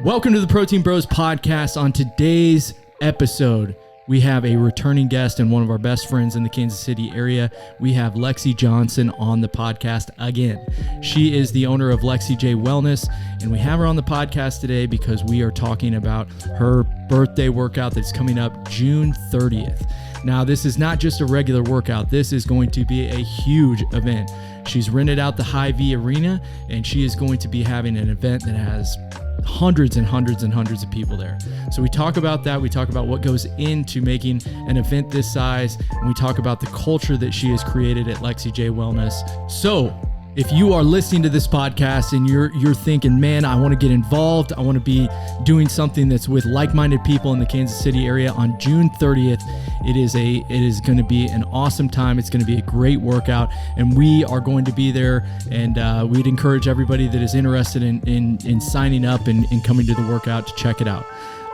Welcome to the Protein Bros podcast. On today's episode, we have a returning guest and one of our best friends in the Kansas City area. We have Lexi Johnson on the podcast again. She is the owner of Lexi J Wellness, and we have her on the podcast today because we are talking about her birthday workout that's coming up June 30th. Now, this is not just a regular workout. This is going to be a huge event. She's rented out the Hy-Vee Arena, and she is going to be having an event that has hundreds and hundreds and hundreds of people there. So we talk about that. We talk about what goes into making an event this size, and we talk about the culture that she has created at Lexi J Wellness. So if you are listening to this podcast and you're thinking, man, I want to get involved, I want to be doing something that's with like-minded people in the Kansas City area on June 30th, it is going to be an awesome time. It's going to be a great workout, and we are going to be there. And we'd encourage everybody that is interested in signing up and coming to the workout to check it out.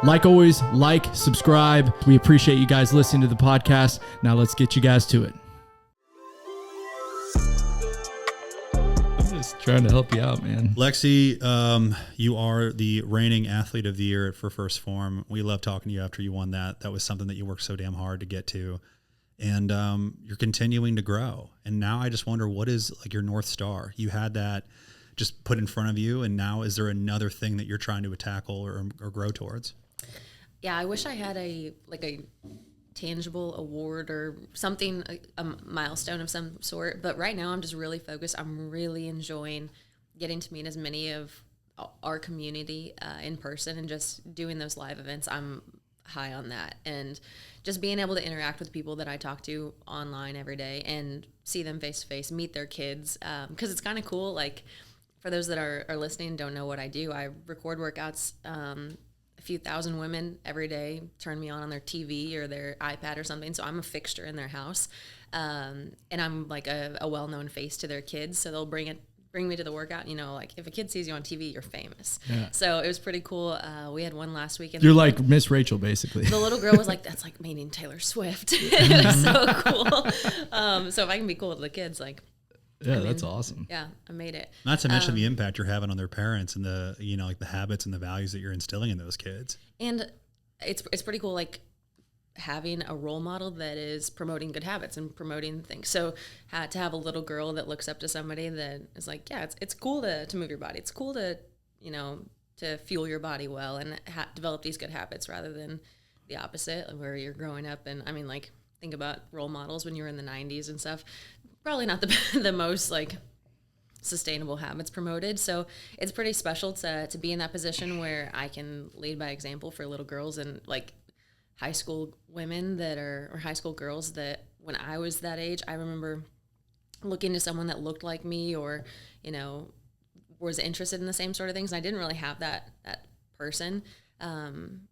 Like always, subscribe. We appreciate you guys listening to the podcast. Now let's get you guys to it. Trying to help you out, man. Lexi, you are the reigning athlete of the year for First Form. We love talking to you after you won that. That was something that you worked so damn hard to get to. And you're continuing to grow. And now I just wonder, what is like your North Star? You had that just put in front of you, and now is there another thing that you're trying to tackle or grow towards? Yeah, I wish I had a tangible award or something, a milestone of some sort. But right now I'm just really focused. I'm really enjoying getting to meet as many of our community in person and just doing those live events. I'm high on that. And just being able to interact with people that I talk to online every day and see them face to face, meet their kids. Because it's kind of cool. Like, for those that are listening and don't know what I do, I record workouts. A few thousand women every day turn me on their TV or their iPad or something. So I'm a fixture in their house. And I'm like a well-known face to their kids. So they'll bring me to the workout. You know, like if a kid sees you on TV, you're famous. Yeah. So it was pretty cool. We had one last week. You're like Miss Rachel, basically. The little girl was like, that's like meeting Taylor Swift. It was so cool. So if I can be cool with the kids, like, yeah, that's awesome. Yeah, I made it. Not to mention the impact you're having on their parents and the, like the habits and the values that you're instilling in those kids. And it's pretty cool, like having a role model that is promoting good habits and promoting things. So to have a little girl that looks up to somebody that is like, yeah, it's cool to move your body. It's cool to, to fuel your body well and develop these good habits rather than the opposite where you're growing up. And I mean, like, think about role models when you were in the 90s and stuff. Probably not the most like sustainable habits promoted. So it's pretty special to be in that position where I can lead by example for little girls and like high school women or high school girls that when I was that age, I remember looking to someone that looked like me or, was interested in the same sort of things. And I didn't really have that person.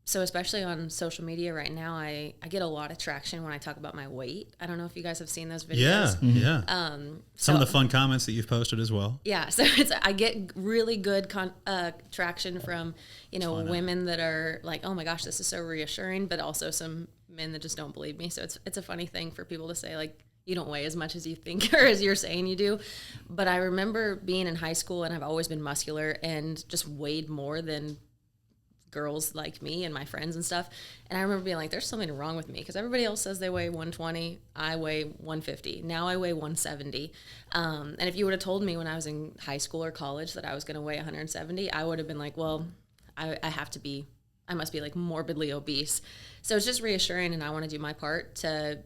So especially on social media right now, I get a lot of traction when I talk about my weight. I don't know if you guys have seen those videos. Yeah. Some of the fun comments that you've posted as well. Yeah. So I get really good traction from, women that are like, oh my gosh, this is so reassuring, but also some men that just don't believe me. So it's a funny thing for people to say, like, you don't weigh as much as you think or as you're saying you do. But I remember being in high school and I've always been muscular and just weighed more than girls like me and my friends and stuff. And I remember being like, there's something wrong with me because everybody else says they weigh 120. I weigh 150. Now I weigh 170. And if you would have told me when I was in high school or college that I was going to weigh 170, I would have been like, well, I must be like morbidly obese. So it's just reassuring. And I want to do my part to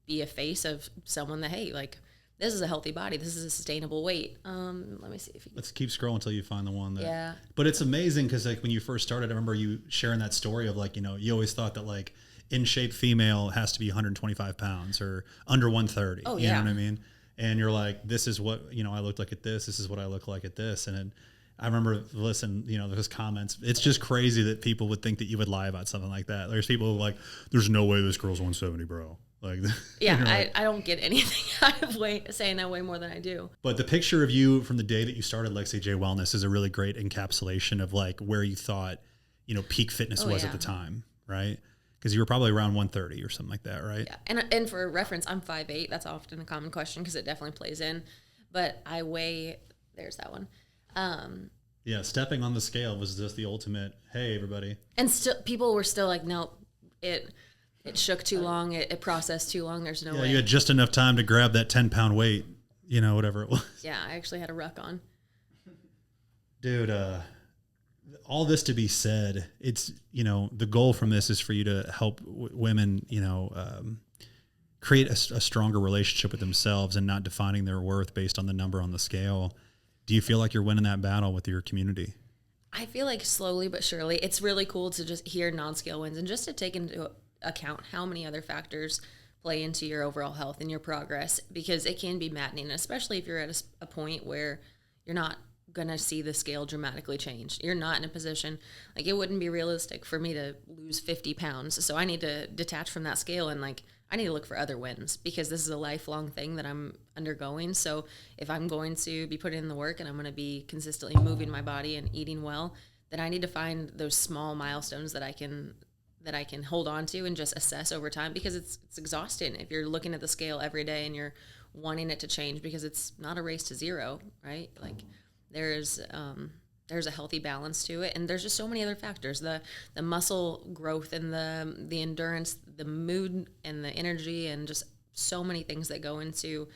be a face of someone that, hey, like, this is a healthy body. This is a sustainable weight. Let me see if you can. Let's keep scrolling until you find the one that. Yeah. But it's amazing because like when you first started, I remember you sharing that story of like, you always thought that like in shape female has to be 125 pounds or under 130. Oh, you yeah. know what I mean? And you're like, this is what, I looked like at this. This is what I look like at this. And I remember those comments. It's just crazy that people would think that you would lie about something like that. There's people who are like, there's no way this girl's 170, bro. Like, yeah, like, I don't get anything out of saying I weigh more than I do. But the picture of you from the day that you started Lexi J Wellness is a really great encapsulation of like where you thought, peak fitness was at the time, right? Because you were probably around 130 or something like that, right? Yeah, and for reference, I'm 5'8". That's often a common question because it definitely plays in. But I weigh, there's that one. Yeah, stepping on the scale was just the ultimate, hey, everybody. And still, people were still like, no, it shook too long. It processed too long. There's no way. You had just enough time to grab that 10-pound weight, whatever it was. Yeah, I actually had a ruck on. Dude, all this to be said, it's, the goal from this is for you to help women, create a stronger relationship with themselves and not defining their worth based on the number on the scale. Do you feel like you're winning that battle with your community? I feel like slowly but surely. It's really cool to just hear non-scale wins and just to take into account how many other factors play into your overall health and your progress, because it can be maddening, especially if you're at a point where you're not going to see the scale dramatically change. You're not in a position, like, it wouldn't be realistic for me to lose 50 pounds. So I need to detach from that scale and, like, I need to look for other wins, because this is a lifelong thing that I'm undergoing. So if I'm going to be putting in the work and I'm going to be consistently moving my body and eating well, then I need to find those small milestones that I can hold on to and just assess over time, because it's exhausting if you're looking at the scale every day and you're wanting it to change, because it's not a race to zero, right? Like, there's a healthy balance to it, and there's just so many other factors: the muscle growth and the endurance, the mood and the energy, and just so many things that go into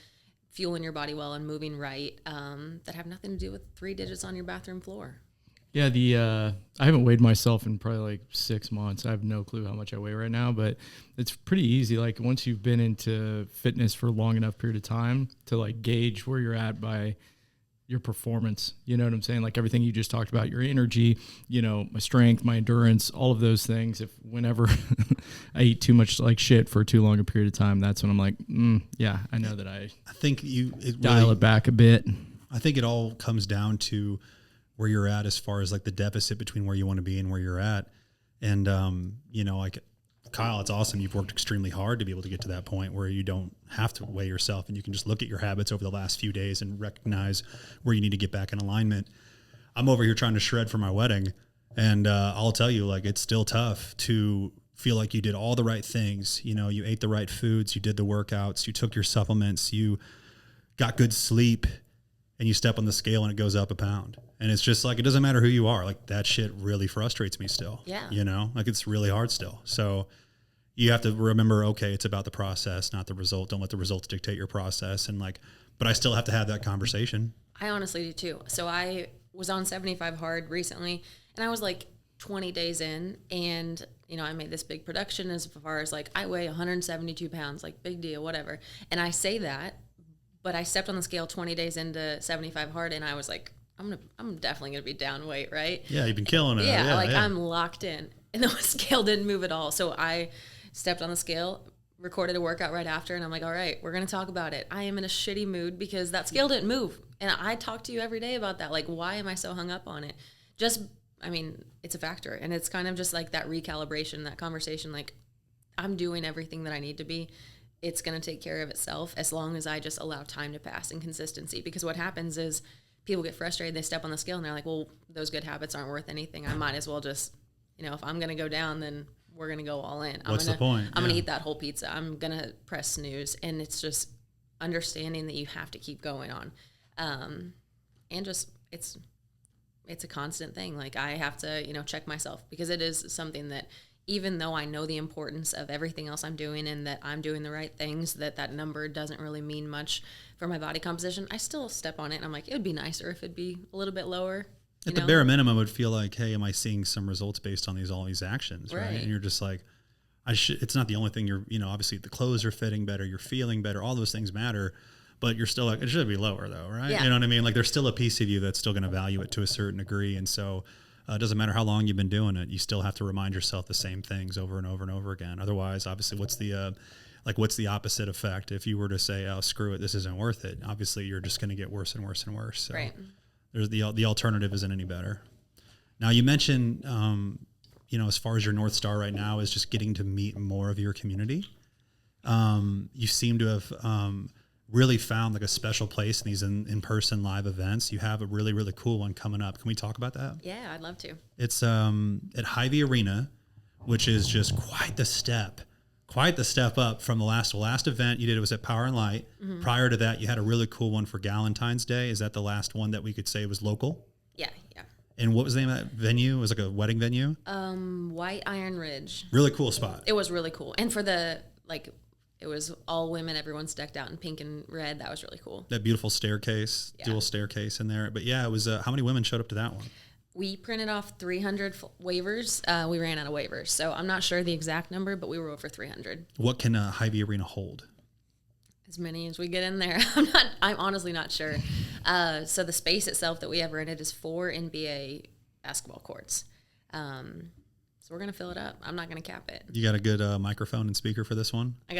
fueling your body well and moving right, that have nothing to do with 3 digits on your bathroom floor. Yeah, I haven't weighed myself in probably like 6 months. I have no clue how much I weigh right now, but it's pretty easy. Like, once you've been into fitness for a long enough period of time to, like, gauge where you're at by your performance, you know what I'm saying? Like, everything you just talked about, your energy, my strength, my endurance, all of those things. If whenever I eat too much like shit for too long a period of time, that's when I'm like, yeah, I know that I think dial it back a bit. I think it all comes down to where you're at as far as, like, the deficit between where you want to be and where you're at. And, like, Kyle, it's awesome. You've worked extremely hard to be able to get to that point where you don't have to weigh yourself, and you can just look at your habits over the last few days and recognize where you need to get back in alignment. I'm over here trying to shred for my wedding, and I'll tell you, like, it's still tough to feel like you did all the right things. You ate the right foods, you did the workouts, you took your supplements, you got good sleep, and you step on the scale and it goes up a pound. And it's just like, it doesn't matter who you are. Like, that shit really frustrates me still. Yeah. Like, it's really hard still. So you have to remember, okay, it's about the process, not the result. Don't let the results dictate your process. And, like, but I still have to have that conversation. I honestly do too. So I was on 75 hard recently, and I was like 20 days in, and, I made this big production as far as, like, I weigh 172 pounds, like, big deal, whatever. And I say that, but I stepped on the scale 20 days into 75 hard, and I was like, I'm definitely going to be down weight, right? Yeah, you've been killing it. Yeah, I'm locked in. And the scale didn't move at all. So I stepped on the scale, recorded a workout right after, and I'm like, all right, we're going to talk about it. I am in a shitty mood because that scale didn't move. And I talk to you every day about that. Like, why am I so hung up on it? It's a factor. And it's kind of just like that recalibration, that conversation, like, I'm doing everything that I need to be. It's going to take care of itself as long as I just allow time to pass and consistency. Because what happens is people get frustrated, they step on the scale, and they're like, well, those good habits aren't worth anything. I might as well just, if I'm going to go down, then we're going to go all in. What's the point? I'm going to eat that whole pizza. I'm going to press snooze. And it's just understanding that you have to keep going on. And just, it's a constant thing. Like, I have to, check myself, because it is something that, even though I know the importance of everything else I'm doing and that I'm doing the right things, that number doesn't really mean much for my body composition, I still step on it, and I'm like, it would be nicer if it'd be a little bit lower. At the bare minimum, I would feel like, hey, am I seeing some results based on all these actions, right? And you're just like, it's not the only thing. You're, obviously the clothes are fitting better, you're feeling better, all those things matter, but you're still like, it should be lower though, right? Yeah. You know what I mean? Like, there's still a piece of you that's still going to value it to a certain degree, and so it doesn't matter how long you've been doing it. You still have to remind yourself the same things over and over and over again. Otherwise, obviously, what's the opposite effect? If you were to say, oh, screw it, this isn't worth it, obviously you're just going to get worse and worse and worse. So right. There's the alternative isn't any better. Now, you mentioned, as far as your North Star right now is just getting to meet more of your community. You seem to have really found like a special place in these in-person live events. You have a really, really cool one coming up. Can we talk about that? Yeah, I'd love to. It's at Hy-Vee Arena, which is just quite the step up from the last event you did. It was at Power and Light. Mm-hmm. Prior to that, you had a really cool one for Galentine's Day. Is that the last one that we could say was local? Yeah. And what was the name of that venue? It was like a wedding venue? White Iron Ridge. Really cool spot. It was really cool. And for the, like, it was all women. Everyone's decked out in pink and red. That was really cool. That beautiful staircase, dual staircase in there. But yeah, it was, how many women showed up to that one? We printed off 300 waivers. We ran out of waivers. So I'm not sure the exact number, but we were over 300. What can a Hy-Vee arena hold? As many as we get in there. I'm honestly not sure. So the space itself that we have rented is 4 NBA basketball courts. So we're going to fill it up. I'm not going to cap it. You got a good microphone and speaker for this one? I'm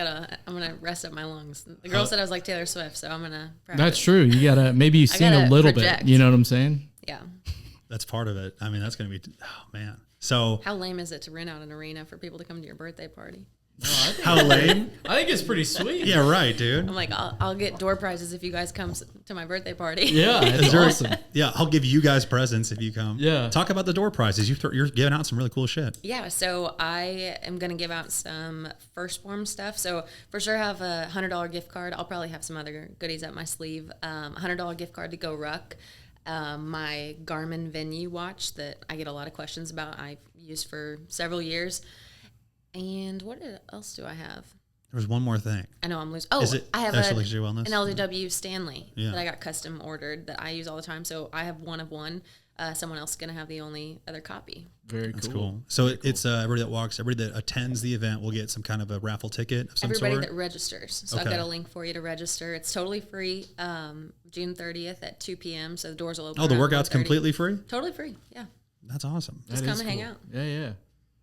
going to rest up my lungs. The girl said I was like Taylor Swift, so I'm going to practice. That's true. You got to, maybe you sing a little bit. You know what I'm saying? Yeah. That's part of it. I mean, that's going to be, oh man. So how lame is it to rent out an arena for people to come to your birthday party? No, how lame? I think it's pretty sweet. Yeah, right, dude. I'm like, I'll get door prizes if you guys come to my birthday party. Yeah, it's awesome. Yeah, I'll give you guys presents if you come. Yeah. Talk about the door prizes. You're giving out some really cool shit. Yeah, so I am going to give out some First Form stuff. So for sure have a $100 gift card. I'll probably have some other goodies up my sleeve. $100 gift card to Go Ruck. My Garmin Venue watch that I get a lot of questions about. I've used for several years. And what else do I have? There was one more thing. I know I'm losing. Oh, I have an LJW Stanley that I got custom ordered that I use all the time. So I have one of one. Someone else is going to have the only other copy. That's cool. So it's everybody that walks, everybody that attends the event will get some kind of a raffle ticket of some Everybody sort? that registers. So I've got a link for you to register. It's totally free. June 30th at 2 p.m. So the doors will open. Oh, the workout's completely free? Totally free. Yeah. That's awesome. Just come and hang out. Yeah.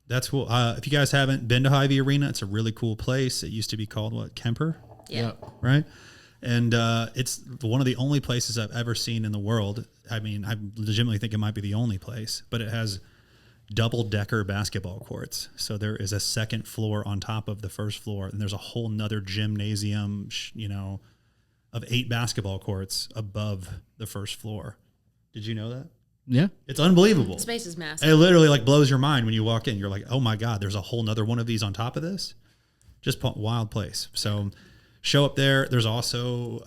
That's cool. If you guys haven't been to Hy-Vee Arena, it's a really cool place. It used to be called Kemper? Yeah. Right? And it's one of the only places I've ever seen in the world. I mean, I legitimately think it might be the only place, but it has double-decker basketball courts. So there is a second floor on top of the first floor, and there's a whole nother gymnasium, of 8 basketball courts above the first floor. Did you know that? Yeah. It's unbelievable. The space is massive. It literally blows your mind when you walk in. You're like, oh my God, there's a whole nother one of these on top of this. Just wild place. So show up there. There's also,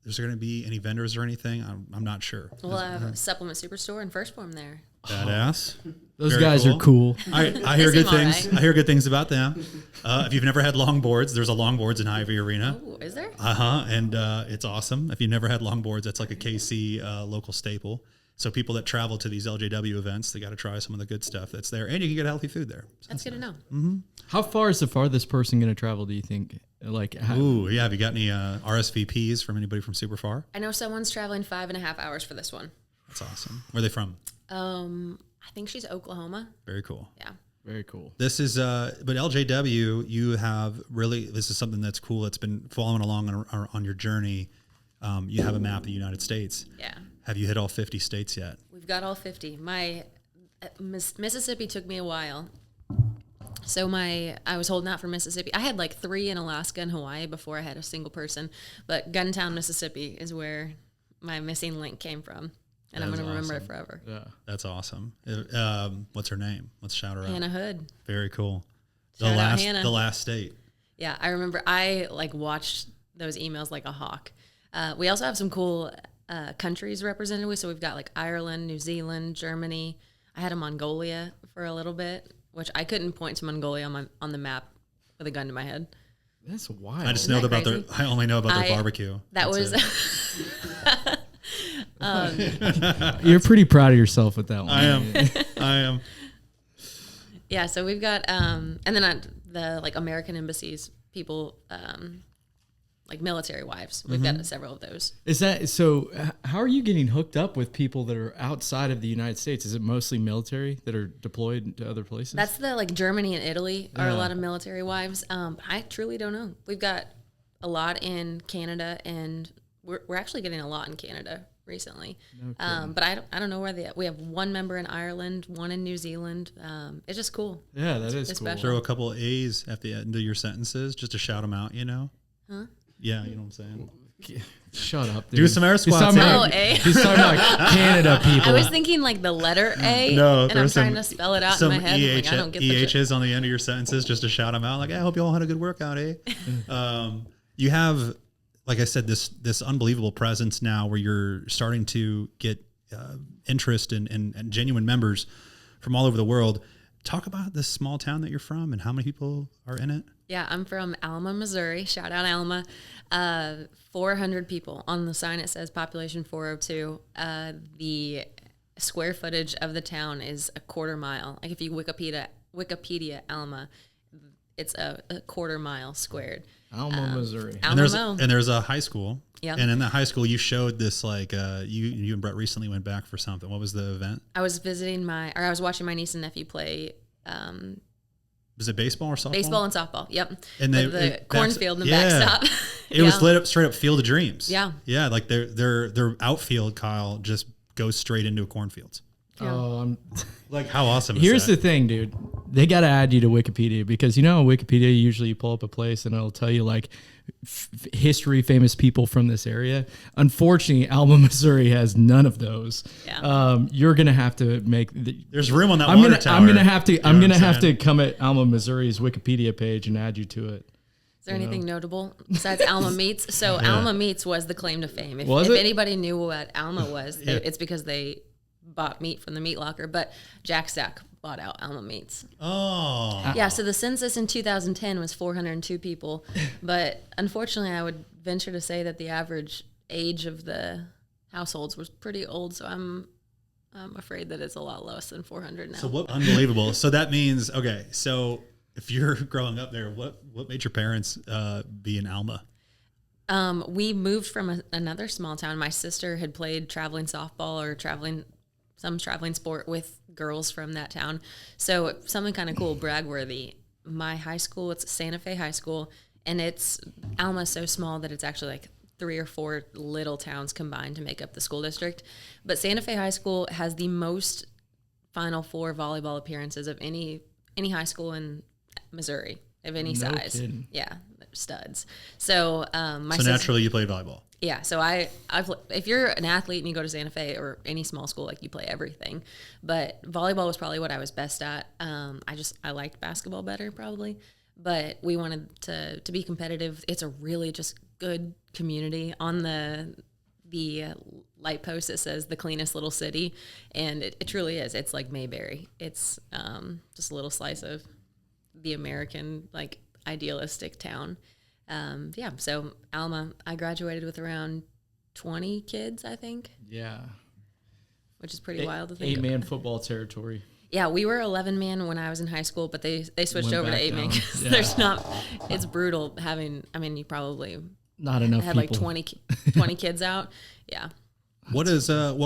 is there going to be any vendors or anything? I'm not sure. We'll have a supplement superstore and First Form there. Badass. Those guys are cool. I hear good things. Right. I hear good things about them. If you've never had longboards, there's a longboards in Hy-Vee Arena. Oh, is there? And it's awesome. If you've never had longboards, that's like a KC local staple. So people that travel to these LJW events, they got to try some of the good stuff that's there, and you can get healthy food there. So that's good to know. Mm-hmm. How far is the farthest person going to travel, do you think? Like, have you got any RSVPs from anybody from super far? I know someone's traveling 5.5 hours for this one. That's awesome. Where are they from? I think she's Oklahoma. Very cool. Yeah. Very cool. This is, but LJW, you have really, this is something that's cool. It's been following along on your journey. You have a map of the United States. Yeah. Have you hit all 50 states yet? We've got all 50. My Mississippi took me a while. So I was holding out for Mississippi. I had like 3 in Alaska and Hawaii before I had a single person. But Guntown, Mississippi is where my missing link came from. And I'm going to remember it forever. Yeah. That's awesome. What's her name? Let's shout her out. Hannah Hood. Very cool. The last state. Yeah. I remember I watched those emails like a hawk. We also have some cool countries represented. So we've got Ireland, New Zealand, Germany. I had a Mongolia for a little bit, which I couldn't point to Mongolia on the map with a gun to my head. That's wild. I just know about I only know about their barbecue. You're pretty proud of yourself with that one. I am. Yeah. So we've got, and then the American embassies, people, military wives. We've got several of those. Is that so? How are you getting hooked up with people that are outside of the United States? Is it mostly military that are deployed to other places? That's Germany and Italy are a lot of military wives. I truly don't know. We've got a lot in Canada, and we're actually getting a lot in Canada recently. But I don't know where we have one member in Ireland, one in New Zealand. It's just cool. Yeah, that is cool. Special. Throw a couple of A's at the end of your sentences just to shout them out. Huh? Yeah, you know what I'm saying? Shut up, dude. Do some air squats. He's talking about Canada people. I was thinking the letter A, and I'm trying to spell it out in my head. I don't get EHs on the end of your sentences just to shout them out. I hope you all had a good workout, eh? You have, like I said, this unbelievable presence now where you're starting to get interest and genuine members from all over the world. Talk about this small town that you're from and how many people are in it. Yeah, I'm from Alma, Missouri. Shout out Alma. 400 people. On the sign it says population 402. The square footage of the town is a quarter mile. Like if you Wikipedia Alma, it's a quarter mile squared. Alma, Missouri. Alma. And there's a high school. Yeah. And in that high school, you showed this, like, you and Brett recently went back for something. What was the event? I was I was watching my niece and nephew play. Was it baseball or softball? Baseball and softball. Yep. And the cornfield and the backstop. It was lit up straight up Field of Dreams. Yeah. Yeah. Like their outfield, Kyle, just goes straight into a cornfield. Yeah. Oh, Like, how awesome is here's that? the thing, dude. They got to add you to Wikipedia because, you know, on Wikipedia, usually you pull up a place and it'll tell you like history, famous people from this area. Unfortunately, Alma, Missouri has none of those. Yeah. You're going to have to make There's room on that water tower. I'm going to have to, You know I'm what going to I'm have saying? to come at Alma, Missouri's Wikipedia page and add you to it. Is there anything notable besides Alma Meats? So Alma Meats was the claim to fame. If Was it? anybody knew what Alma was, it's because they bought meat from the meat locker. But Jack Stack bought out Alma Meats. Oh. Yeah, so the census in 2010 was 402 people. But unfortunately, I would venture to say that the average age of the households was pretty old. So I'm afraid that it's a lot less than 400 now. So what? Unbelievable. So that means, okay, so if you're growing up there, what made your parents be in Alma? We moved from another small town. My sister had played traveling softball or some traveling sport with girls from that town. So something kind of cool, brag-worthy. My high school, it's Santa Fe High School, and Alma's so small that it's actually like 3 or 4 little towns combined to make up the school district. But Santa Fe High School has the most Final Four volleyball appearances of any high school in Missouri of any size. Kidding. Yeah, they're studs. So Naturally you played volleyball. Yeah, so if you're an athlete and you go to Santa Fe or any small school, like you play everything. But volleyball was probably what I was best at. I liked basketball better probably, but we wanted to be competitive. It's a really just good community. On the light post it says the cleanest little city, and it truly is. It's like Mayberry. It's just a little slice of the American like idealistic town. So Alma, I graduated with around 20 kids, I think. Yeah. Which is pretty wild to think of. 8-man football territory. Yeah, we were 11-man when I was in high school, but they switched Went over to back 8-man. down. Yeah. It's brutal having, you probably Not enough had people. like 20 kids out. Yeah. What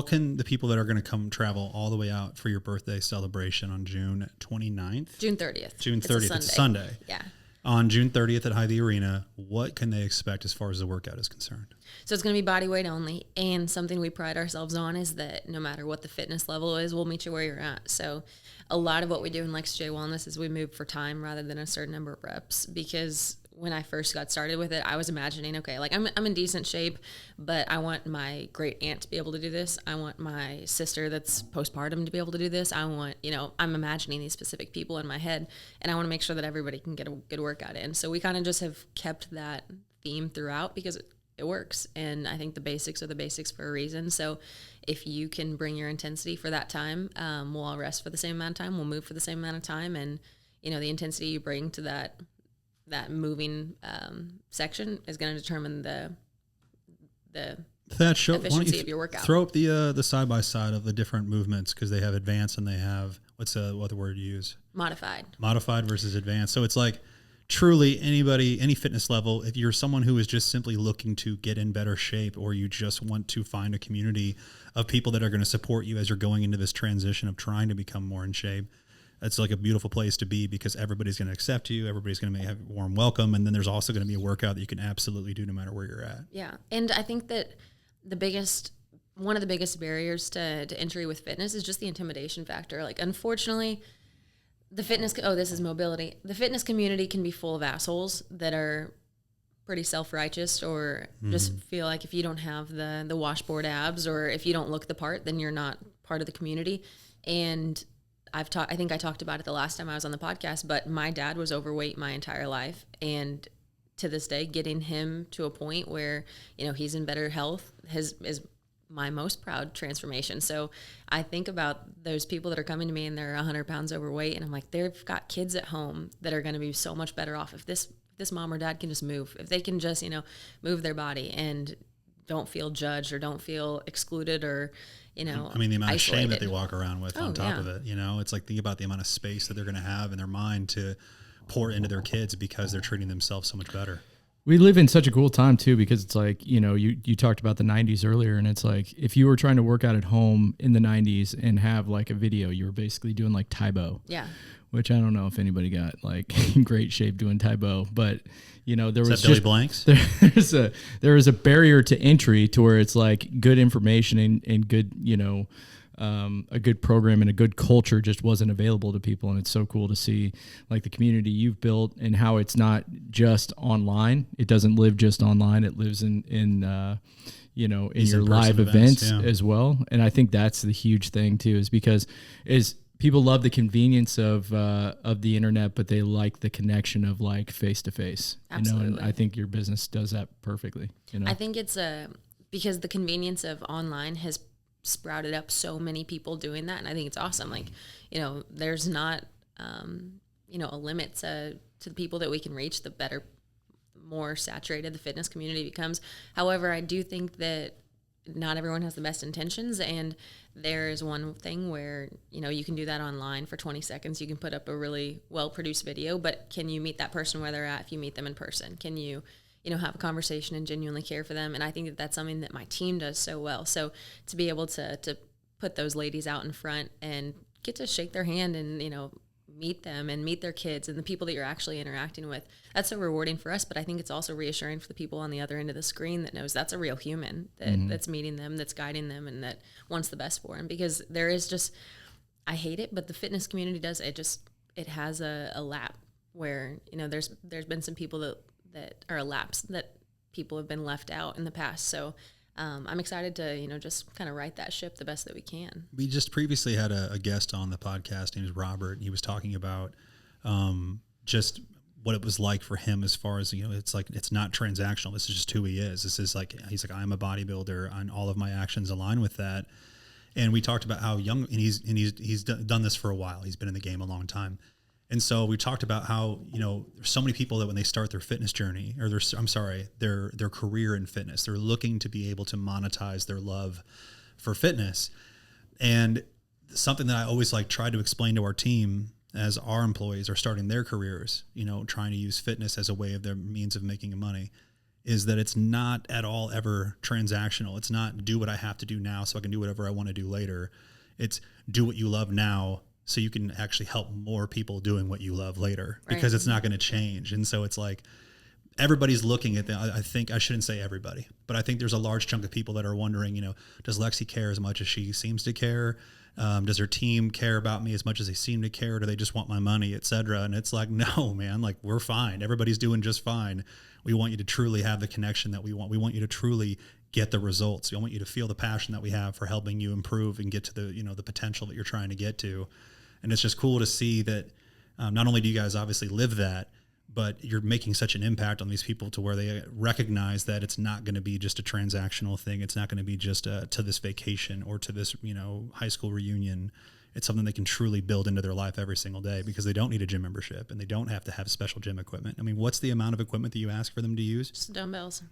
can the people that are going to come travel all the way out for your birthday celebration on June 29th? June 30th. June 30th. It's a Sunday. Yeah. On June 30th at Hy-Vee Arena, what can they expect as far as the workout is concerned? So it's going to be body weight only, and something we pride ourselves on is that no matter what the fitness level is, we'll meet you where you're at. So a lot of what we do in Lexi J Wellness is we move for time rather than a certain number of reps, because when I first got started with it, I was imagining, okay, like I'm in decent shape, but I want my great aunt to be able to do this. I want my sister that's postpartum to be able to do this. I want, I'm imagining these specific people in my head, and I want to make sure that everybody can get a good workout in. So we kind of just have kept that theme throughout because it works. And I think the basics are the basics for a reason. So if you can bring your intensity for that time, we'll all rest for the same amount of time. We'll move for the same amount of time. And, the intensity you bring to that moving section is going to determine the That show, efficiency of your workout. Throw up the side by side of the different movements, because they have advanced and they have what the word you use? Modified versus advanced. So it's like truly any fitness level. If you're someone who is just simply looking to get in better shape, or you just want to find a community of people that are going to support you as you're going into this transition of trying to become more in shape, it's like a beautiful place to be, because everybody's going to accept you. Everybody's going to have a warm welcome. And then there's also going to be a workout that you can absolutely do no matter where you're at. Yeah. And I think that one of the biggest barriers to entry with fitness is just the intimidation factor. Like, unfortunately, this is mobility. The fitness community can be full of assholes that are pretty self-righteous, or just feel like if you don't have the washboard abs, or if you don't look the part, then you're not part of the community. And I think I talked about it the last time I was on the podcast, but my dad was overweight my entire life. And to this day, getting him to a point where, he's in better health is my most proud transformation. So I think about those people that are coming to me and they're 100 pounds overweight, and I'm like, they've got kids at home that are going to be so much better off if this mom or dad can just move, if they can just, move their body and don't feel judged or don't feel excluded or, I mean, the amount isolated. of shame that they walk around with on top yeah. of it, it's like, think about the amount of space that they're going to have in their mind to pour into their kids because they're treating themselves so much better. We live in such a cool time too, because it's like, you talked about the 90s earlier, and it's like, if you were trying to work out at home in the 90s and have like a video, you were basically doing like Taibo. Yeah. Which I don't know if anybody got like in great shape doing Taibo, but there was Billy Blanks? There is a barrier to entry to where it's like good information and good, a good program and a good culture just wasn't available to people. And it's so cool to see like the community you've built and how it's not just online. It doesn't live just online. It lives in your live events as well. And I think that's the huge thing too, is because people love the convenience of the internet, but they like the connection of like face to face. Absolutely. And I think your business does that perfectly. I think it's because the convenience of online has sprouted up so many people doing that, and I think it's awesome. Like, there's not a limit to the people that we can reach. The better, more saturated the fitness community becomes. However, I do think that not everyone has the best intentions, and there is one thing where you can do that online for 20 seconds. You can put up a really well produced video, but can you meet that person where they're at? If you meet them in person, can you have a conversation and genuinely care for them? And I think that that's something that my team does so well. So to be able to put those ladies out in front and get to shake their hand and meet them and meet their kids and the people that you're actually interacting with, that's so rewarding for us. But I think it's also reassuring for the people on the other end of the screen that knows that's a real human that's meeting them, that's guiding them, and that wants the best for them. Because there is just, I hate it, but the fitness community does it has a lap where there's been some people that are a lapse, that people have been left out in the past. So I'm excited to just kind of right that ship the best that we can. We just previously had a guest on the podcast named Robert, and he was talking about just what it was like for him as far as, it's like, it's not transactional. This is just who he is. This is like, he's like, I'm a bodybuilder and all of my actions align with that. And we talked about how young, and he's done this for a while. He's been in the game a long time. And so we talked about how, there's so many people that when they start their fitness journey or their career in fitness, they're looking to be able to monetize their love for fitness. And something that I always try to explain to our team as our employees are starting their careers, trying to use fitness as a way of their means of making money, is that it's not at all ever transactional. It's not do what I have to do now so I can do whatever I want to do later. It's do what you love now so you can actually help more people doing what you love later, because it's not going to change. And so it's like everybody's looking at I think I shouldn't say everybody, but I think there's a large chunk of people that are wondering, does Lexi care as much as she seems to care? Does her team care about me as much as they seem to care? Do they just want my money, et cetera? And it's like, no, man, like we're fine. Everybody's doing just fine. We want you to truly have the connection that we want. We want you to truly get the results. We want you to feel the passion that we have for helping you improve and get to the, the potential that you're trying to get to. And it's just cool to see that not only do you guys obviously live that, but you're making such an impact on these people to where they recognize that it's not going to be just a transactional thing. It's not going to be just to this vacation or to this, high school reunion. It's something they can truly build into their life every single day, because they don't need a gym membership and they don't have to have special gym equipment. I mean, what's the amount of equipment that you ask for them to use? Just dumbbells.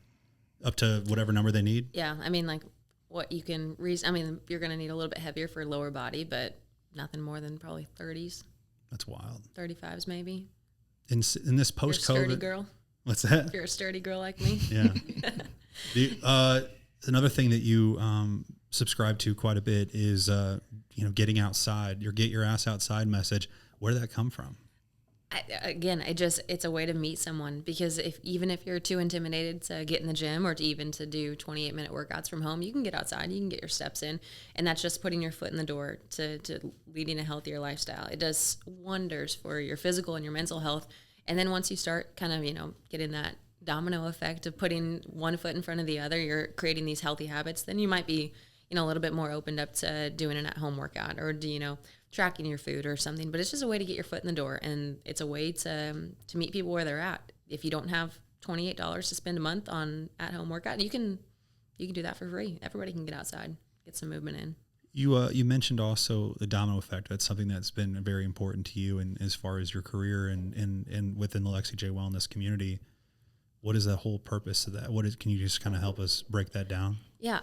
Up to whatever number they need? Yeah. I mean, like what you can you're going to need a little bit heavier for lower body, but nothing more than probably 30s. That's wild. 35s maybe. In this post-COVID, sturdy girl. What's that? If you're a sturdy girl like me. Yeah. Another thing that you subscribe to quite a bit is getting outside. Your get your ass outside message. Where did that come from? It's a way to meet someone, because even if you're too intimidated to get in the gym or to do 28-minute workouts from home, you can get outside, you can get your steps in, and that's just putting your foot in the door to leading a healthier lifestyle. It does wonders for your physical and your mental health. And then once you start kind of, getting that domino effect of putting one foot in front of the other, you're creating these healthy habits, then you might be, a little bit more opened up to doing an at-home workout or, tracking your food or something. But it's just a way to get your foot in the door, and it's a way to meet people where they're at. If you don't have $28 to spend a month on at-home workout, you can you can do that for free. Everybody can get outside, get some movement in. You mentioned also the domino effect. That's something that's been very important to you, and as far as your career and within the Lexi J Wellness community. What is the whole purpose of that? Can you just kind of help us break that down? Yeah,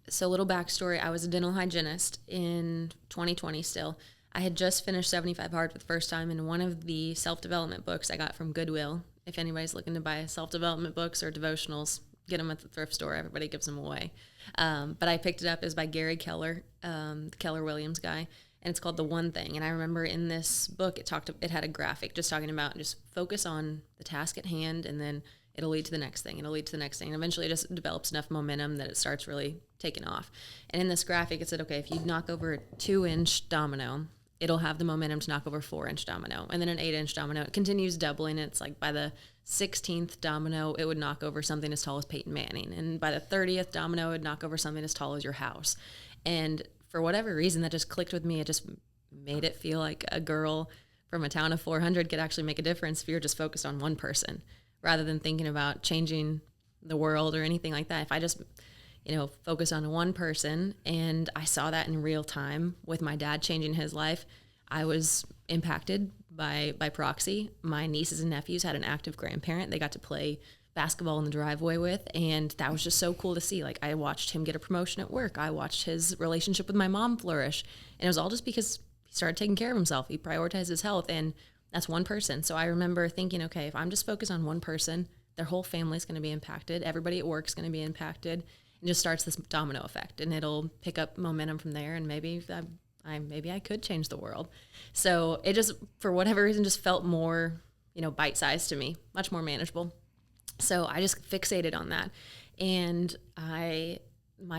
so a little backstory. I was a dental hygienist in 2020 still. I had just finished 75 Hard for the first time, and one of the self-development books I got from Goodwill. If anybody's looking to buy self-development books or devotionals, get them at the thrift store. Everybody gives them away. But I picked it up. It was by Gary Keller, the Keller Williams guy, and it's called The One Thing. And I remember in this book, it had a graphic just talking about just focus on the task at hand, and then it'll lead to the next thing. It'll lead to the next thing. And eventually it just develops enough momentum that it starts really taking off. And in this graphic, it said, okay, if you knock over a 2-inch domino, it'll have the momentum to knock over a 4-inch domino. And then an 8-inch domino, it continues doubling. It's like by the 16th domino, it would knock over something as tall as Peyton Manning. And by the 30th domino, it would knock over something as tall as your house. And for whatever reason, that just clicked with me. It just made it feel like a girl from a town of 400 could actually make a difference if you're just focused on one person, rather than thinking about changing the world or anything like that. If I just, focus on one person, and I saw that in real time with my dad changing his life, I was impacted by proxy. My nieces and nephews had an active grandparent they got to play basketball in the driveway with, and that was just so cool to see. Like, I watched him get a promotion at work. I watched his relationship with my mom flourish, and it was all just because he started taking care of himself. He prioritized his health, and that's one person. So I remember thinking, okay, if I'm just focused on one person, their whole family's going to be impacted. Everybody at work's going to be impacted, and just starts this domino effect, and it'll pick up momentum from there. And maybe I could change the world. So it just, for whatever reason, just felt more, bite-sized to me, much more manageable. So I just fixated on that. And my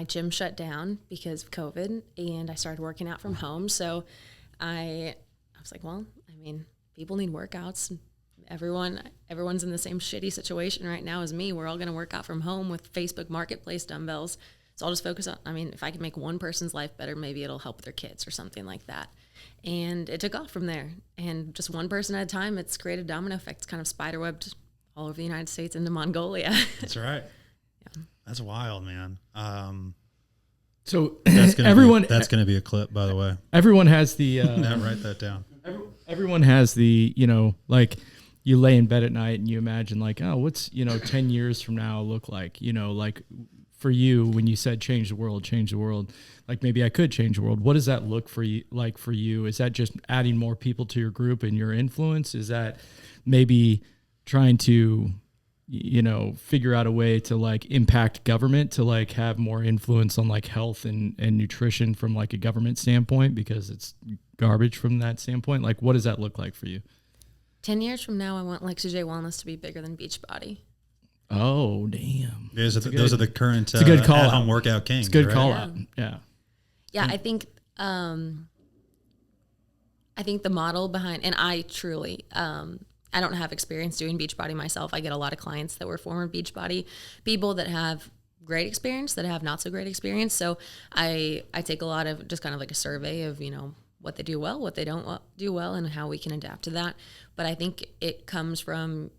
gym shut down because of COVID, and I started working out from home. So I was like, well, people need workouts. Everyone's in the same shitty situation right now as me. We're all going to work out from home with Facebook Marketplace dumbbells. So I'll just focus on, if I can make one person's life better, maybe it'll help their kids or something like that. And it took off from there. And just one person at a time, it's created a domino effect. It's kind of spiderwebbed all over the United States into Mongolia. That's right. Yeah. That's wild, man. So that's gonna be a clip, by the way. Everyone has the write that down. Everyone has the, like you lay in bed at night and you imagine like, oh, what's 10 years from now look like? Like for you, when you said change the world, like maybe I could change the world. What does that look for you like for you? Is that just adding more people to your group and your influence? Is that maybe trying to figure out a way to like impact government to like have more influence on like health and nutrition from like a government standpoint, because it's garbage from that standpoint? Like, what does that look like for you? 10 years from now, I want Lexi J Wellness to be bigger than Beachbody. Oh, damn. Those are the current it's a good call at-home workout kings. It's a good right? call out. Yeah. Yeah, I think the model behind, and I truly, I don't have experience doing Beachbody myself. I get a lot of clients that were former Beachbody people that have great experience, that have not so great experience. So I take a lot of just kind of like a survey of, what they do well, what they don't do well, and how we can adapt to that. But I think it comes from,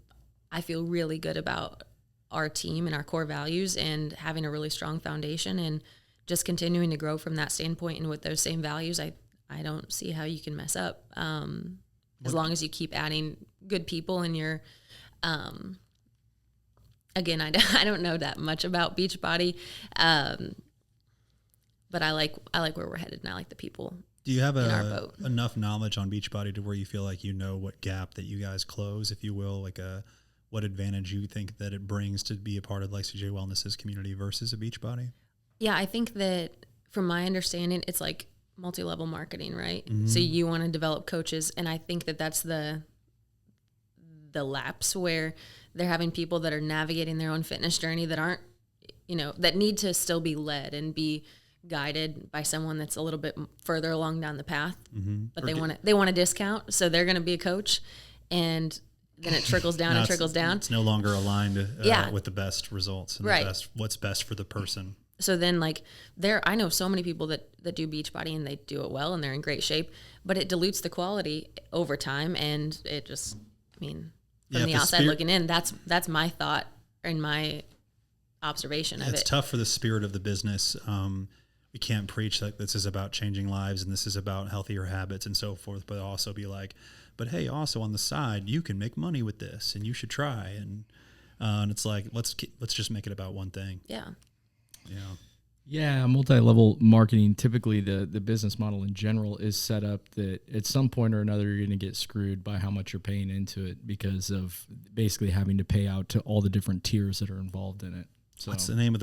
I feel really good about our team and our core values and having a really strong foundation and just continuing to grow from that standpoint. And with those same values, I don't see how you can mess up. As long as you keep adding good people in your, again, I don't know that much about Beachbody, but I like where we're headed, and I like the people. Do you have enough knowledge on Beachbody to where you feel like what gap that you guys close, if you will, like what advantage you think that it brings to be a part of Lexi J Wellness's community versus a Beachbody? Yeah, I think that from my understanding, it's like multi-level marketing, right? Mm-hmm. So you want to develop coaches, and I think that that's the lapse where they're having people that are navigating their own fitness journey that aren't, that need to still be led and be guided by someone that's a little bit further along down the path, mm-hmm. but they want a discount, so they're going to be a coach, and then it trickles down and trickles down. It's no longer aligned with the best results and right. What's best for the person. So then, like, I know so many people that do Beachbody, and they do it well, and they're in great shape, but it dilutes the quality over time, and it just, from the outside looking in, that's my thought and my observation of it. It's tough for the spirit of the business. We can't preach like this is about changing lives and this is about healthier habits and so forth, but also be like, but hey, also on the side, you can make money with this and you should try. And it's like, let's just make it about one thing. Yeah. Yeah, multi-level marketing, typically the business model in general is set up that at some point or another you're going to get screwed by how much you're paying into it because of basically having to pay out to all the different tiers that are involved in it. So What's the name of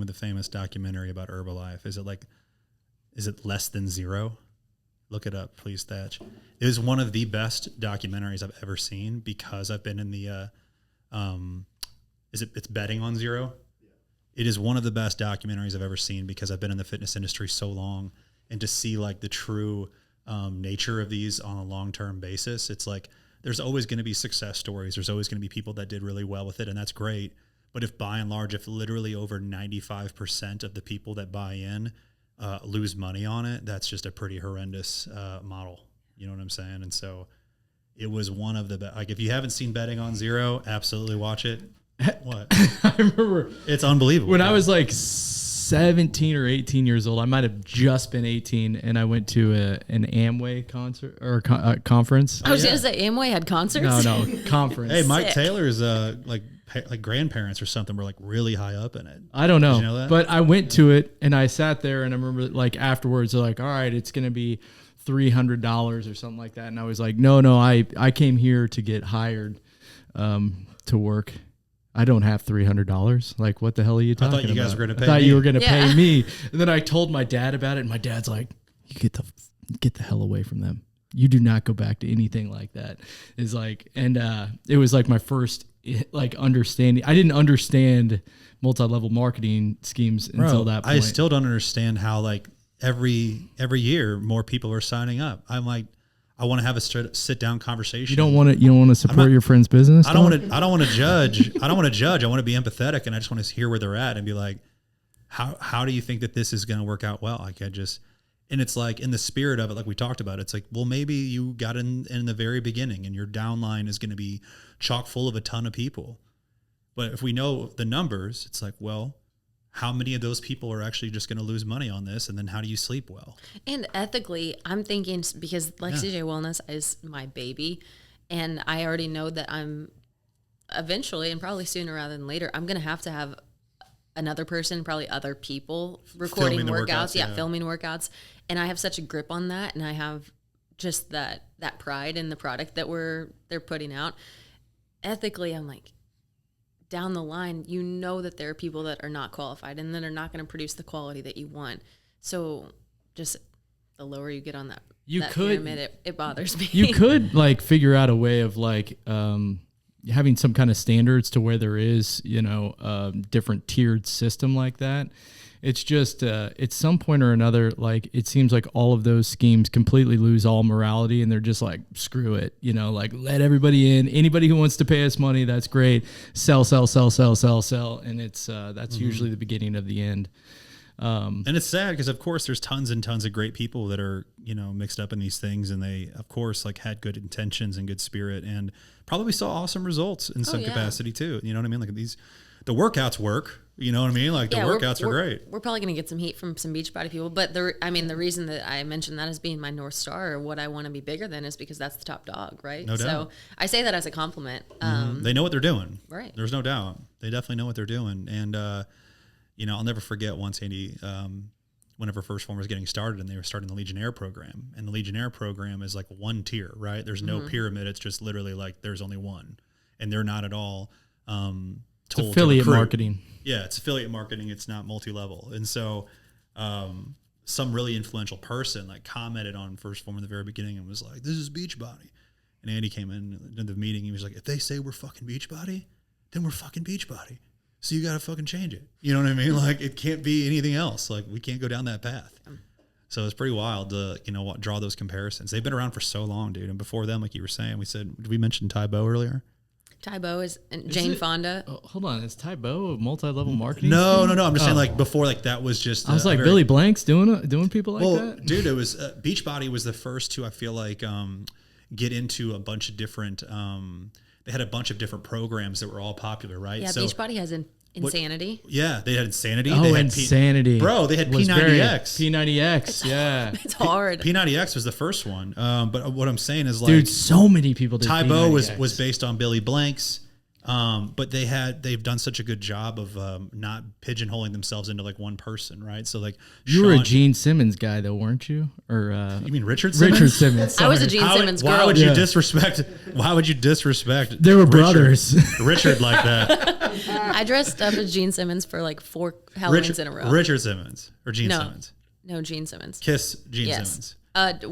the famous documentary about Herbalife? Is it Less Than Zero? Look it up, please, Thatch. It is one of the best documentaries I've ever seen because I've been in the it's betting on zero. It is one of the best documentaries I've ever seen because I've been in the fitness industry so long, and to see like the true nature of these on a long-term basis, it's like there's always going to be success stories. There's always going to be people that did really well with it, and that's great. But if by and large, if literally over 95% of the people that buy in lose money on it, that's just a pretty horrendous model. You know what I'm saying? And so it was one of the best. Like if you haven't seen Betting on Zero, absolutely watch it. What? I remember it's unbelievable. when I was like 17 or 18 years old. I might have just been 18, and I went to an Amway concert or conference. I was going to say Amway had concerts. No, conference. Hey, Mike Sick. Taylor's like grandparents or something were like really high up in it. I don't know, Did you know that? but I went to it and I sat there and I remember like afterwards they're like, all right, it's going to be $300 or something like that. And I was like, no, I came here to get hired to work. I don't have $300. Like, what the hell are you talking about? I thought you guys were going to pay I thought me. you were going to Yeah. pay me. And then I told my dad about it, and my dad's like, you get the hell away from them. You do not go back to anything like that. Is like, and it was like my first like understanding. I didn't understand multi-level marketing schemes until that point. I still don't understand how like every year more people are signing up. I'm like, I want to have a sit down conversation. You don't want to support your friend's business. I don't want to judge. I don't want to judge. I want to be empathetic, and I just want to hear where they're at and be like, how do you think that this is going to work out well? Like and it's like in the spirit of it, like we talked about, it's like, well, maybe you got in the very beginning and your downline is going to be chock full of a ton of people. But if we know the numbers, it's like, well, how many of those people are actually just going to lose money on this? And then how do you sleep well? And ethically, I'm thinking because Lexi J Wellness is my baby, and I already know that I'm eventually, and probably sooner rather than later, I'm going to have another person, probably other people recording Filming the workouts. workouts, yeah. Filming workouts. And I have such a grip on that, and I have just that pride in the product that they're putting out. Ethically, I'm like, down the line, you know that there are people that are not qualified and that are not going to produce the quality that you want. So just the lower you get on that pyramid, it bothers me. You could like figure out a way of like having some kind of standards to where there is, different tiered system like that. It's just at some point or another, like it seems like all of those schemes completely lose all morality, and they're just like, screw it, like let everybody in. Anybody who wants to pay us money, that's great. Sell, and it's that's usually the beginning of the end. And it's sad because, of course, there's tons and tons of great people that are, mixed up in these things. And they, of course, like had good intentions and good spirit and probably saw awesome results in some capacity too. You know what I mean? Like the workouts work, you know what I mean? Like the workouts are great. We're probably going to get some heat from some Beachbody people. But the reason that I mentioned that as being my North Star or what I want to be bigger than is because that's the top dog, right? No doubt. So I say that as a compliment. They know what they're doing. Right. There's no doubt. They definitely know what they're doing. And, I'll never forget once, Andy, whenever First Form was getting started and they were starting the Legionnaire program. And the Legionnaire program is like one tier, right? There's no pyramid. It's just literally like there's only one. And they're not at all told It's affiliate to recruit. marketing. Yeah, it's affiliate marketing. It's not multi-level. And so some really influential person like commented on First Form in the very beginning and was like, this is Beachbody. And Andy came in the meeting. He was like, if they say we're fucking Beachbody, then we're fucking Beachbody. So you got to fucking change it. You know what I mean? Like it can't be anything else. Like we can't go down that path. So it's pretty wild to, draw those comparisons. They've been around for so long, dude. And before them, like you were saying, did we mention Tybo earlier? Tybo is Jane Fonda. Oh, hold on, is Tybo a multi-level marketing? No. scheme? I'm just saying like before, like that was just. I was like, Billy Blank's doing people like that? Dude, it was Beachbody was the first to, I feel like, get into a bunch of different, they had a bunch of different programs that were all popular, right? Yeah, so, Beachbody has Insanity. Yeah, they had Insanity. Oh, they had Insanity. Bro, they had Was P90X. P90X, yeah. It's hard. P90X was the first one. But what I'm saying is, like, Dude, so many people did Tybo P90X. was based on Billy Blanks. But they've done such a good job of not pigeonholing themselves into like one person, right? So like You were a Gene Simmons guy though, weren't you? Or you mean Richard Simmons? Richard Simmons. I was a sorry. Gene Simmons girl. Why would you disrespect? Why would you disrespect? They were Richard- brothers. Richard like that. I dressed up as Gene Simmons for like 4 Halloweens in a row. Richard Simmons or Gene No. Simmons? No, Gene Simmons. Kiss Gene Yes. Simmons.